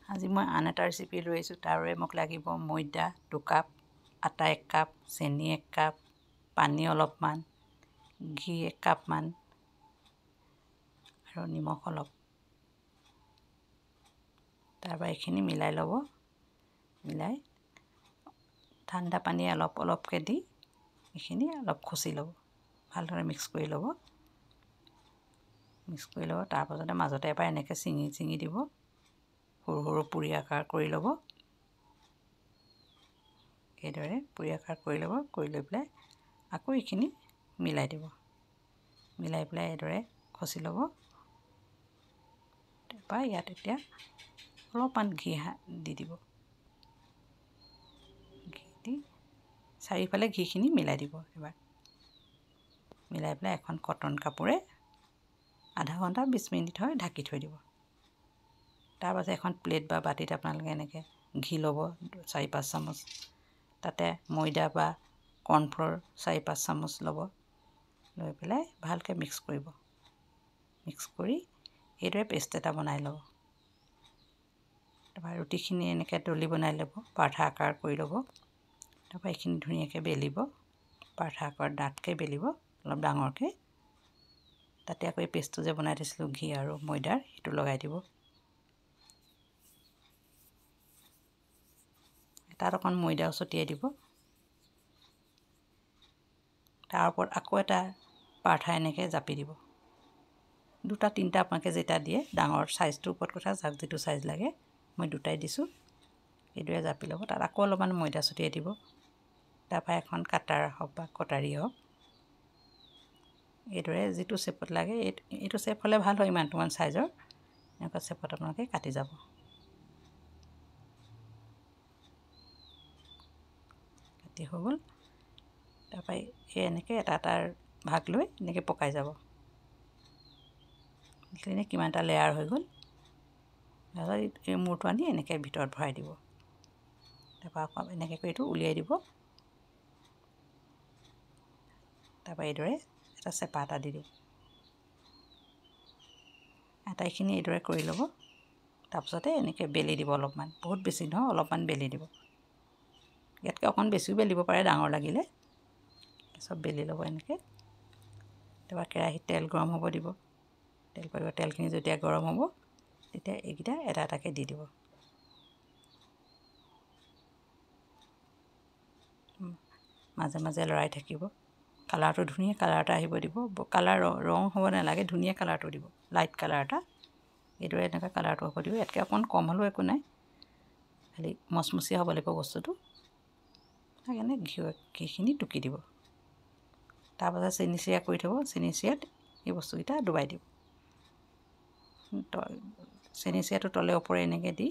আজি মই আন এটা ৰেচিপি লৈ আহিছোঁ। তাৰ বাবে মোক লাগিব ময়দা 2 কাপ, আটা 1 কাপ, চেনি 1 কাপ, পানী অলপমান, ঘি 1 কাপমান আৰু নিমখ অলপ। তাৰপৰা এইখিনি মিলাই ল'ব। মিলাই ঠাণ্ডা পানী অলপ অলপকৈ দি এইখিনি অলপ খচি ল'ব। ভালদৰে মিক্স কৰি ল'ব। তাৰপাছতে মাজতে এবাৰ এনেকৈ চিঙি দিব। সৰু সৰু পুৰি আকাৰ কৰি ল'ব। এইদৰে পুৰি আকাৰ কৰি ল'ব। কৰি লৈ পেলাই আকৌ এইখিনি মিলাই দিব। মিলাই পেলাই এইদৰে খচি ল'ব। তাৰপৰা ইয়াত এতিয়া অলপমান ঘি দি দিব। ঘি দি চাৰিওফালে ঘিখিনি মিলাই দিব এবাৰ। মিলাই পেলাই এখন কটন কাপোৰে আধা ঘণ্টা 20 মিনিট হয় ঢাকি থৈ দিব। তাৰপাছত এখন প্লেট বা বাতিত আপোনালোকে এনেকৈ ঘি ল'ব 4-5 চামুচ। তাতে ময়দা বা কৰ্ণফ্ল'ৰ 4-5 চামুচ ল'ব। লৈ পেলাই ভালকৈ মিক্স কৰিব। মিক্স কৰি এইদৰে পেষ্ট এটা বনাই ল'ব। তাৰপৰা ৰুটিখিনি এনেকৈ দলি বনাই ল'ব। পাৰঠা আকাৰ কৰি ল'ব। তাৰপৰা এইখিনি ধুনীয়াকৈ বেলিব। পাৰঠা আকাৰত ডাঠকৈ বেলিব, অলপ ডাঙৰকৈ। তাতে আকৌ এই পেষ্টটো যে বনাই থৈছিলোঁ ঘি আৰু ময়দাৰ, সেইটো লগাই দিব। তাত অকণ ময়দাও ছটিয়াই দিব। তাৰ ওপৰত আকৌ এটা পাৰঠা এনেকৈ জাপি দিব। 2-3টা আপোনালোকে যেইটা দিয়ে, ডাঙৰ চাইজটোৰ ওপৰত কথা, যাক যিটো চাইজ লাগে। মই 2টাই দিছোঁ। এইদৰে জাপি ল'ব। তাত আকৌ অলপমান ময়দা ছটিয়াই দিব। তাৰপৰা এখন কাটাৰ হওক বা কটাৰী হওক, এইদৰে যিটো শ্বেপত লাগে, এইটো শ্বেপ হ'লে ভাল হয়, ইমানটোমান চাইজৰ। এনেকুৱা শ্বেপত আপোনালোকে কাটি যাব। কাটি হৈ গ'ল। তাৰপৰা এই এনেকৈ এটা এটাৰ ভাগ লৈ এনেকৈ পকাই যাব। এইখিনি কিমানটা লেয়াৰ হৈ গ'ল। তাৰপিছত এই মূৰটো আনি এনেকৈ ভিতৰত ভৰাই দিব। তাৰপৰা আকৌ এনেকৈ কৰি এইটো উলিয়াই দিব। তাৰপৰা এইদৰে এটা চেপা এটা দি দিব। আটাইখিনি এইদৰে কৰি ল'ব। তাৰপিছতে এনেকৈ বেলি দিব অলপমান। বহুত বেছি নহয়, অলপমান বেলি দিব। ইয়াতকৈ অকণ বেছিও বেলিব পাৰে ডাঙৰ লাগিলে। চব বেলি ল'ব এনেকৈ। তাৰপৰা কেৰাহীত তেল গৰম হ'ব দিব। তেলখিনি যেতিয়া গৰম হ'ব, তেতিয়া এইকেইটা এটা এটাকৈ দি দিব। মাজে মাজে লৰাই থাকিব। কালাৰটো ধুনীয়া কালাৰ এটা আহিব দিব। কালাৰ ৰং হ'ব নালাগে, ধুনীয়া কালাৰটো দিব। লাইট কালাৰ এটা। এইদৰে এনেকৈ কালাৰটো হ'ব দিব। ইয়াতকৈ অকণ কম হ'লেও একো নাই, খালি মচমচীয়া হ'ব লাগিব বস্তুটো। সেইকাৰণে ঘিখিনি টুকি দিব। তাৰপাছত চেনি চিৰা কৰি থ'ব। চেনি চিৰাত এই বস্তুকেইটা ডুবাই দিব। চেনি চিৰাটো তলে ওপৰে এনেকৈ দি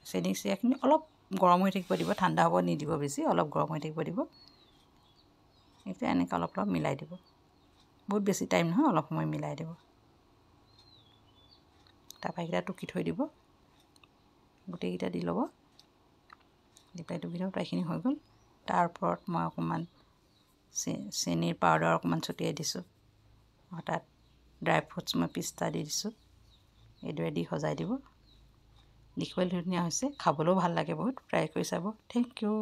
চেনি চিৰাখিনি অলপ গৰম হৈ থাকিব দিব। ঠাণ্ডা হ'ব নিদিব বেছি, অলপ গৰম হৈ থাকিব দিব। এতিয়া এনেকৈ অলপ অলপ মিলাই দিব। বহুত বেছি টাইম নহয়, অলপ সময় মিলাই দিব। তাৰপৰা এইকেইটা টুকি থৈ দিব। গোটেইকেইটা দি ল'ব। দি পেলাই টুকি থ'ব। এইখিনি হৈ গ'ল। তাৰ ওপৰত মই অকণমান চেনিৰ পাউডাৰ অকণমান ছটিয়াই দিছোঁ। তাত ড্ৰাই ফ্ৰুটছ মই পিস্তা দি দিছোঁ। এইদৰে দি সজাই দিব। দেখিবলৈ ধুনীয়া হৈছে, খাবলৈও ভাল লাগে বহুত। ট্ৰাই কৰি চাব। Thank U.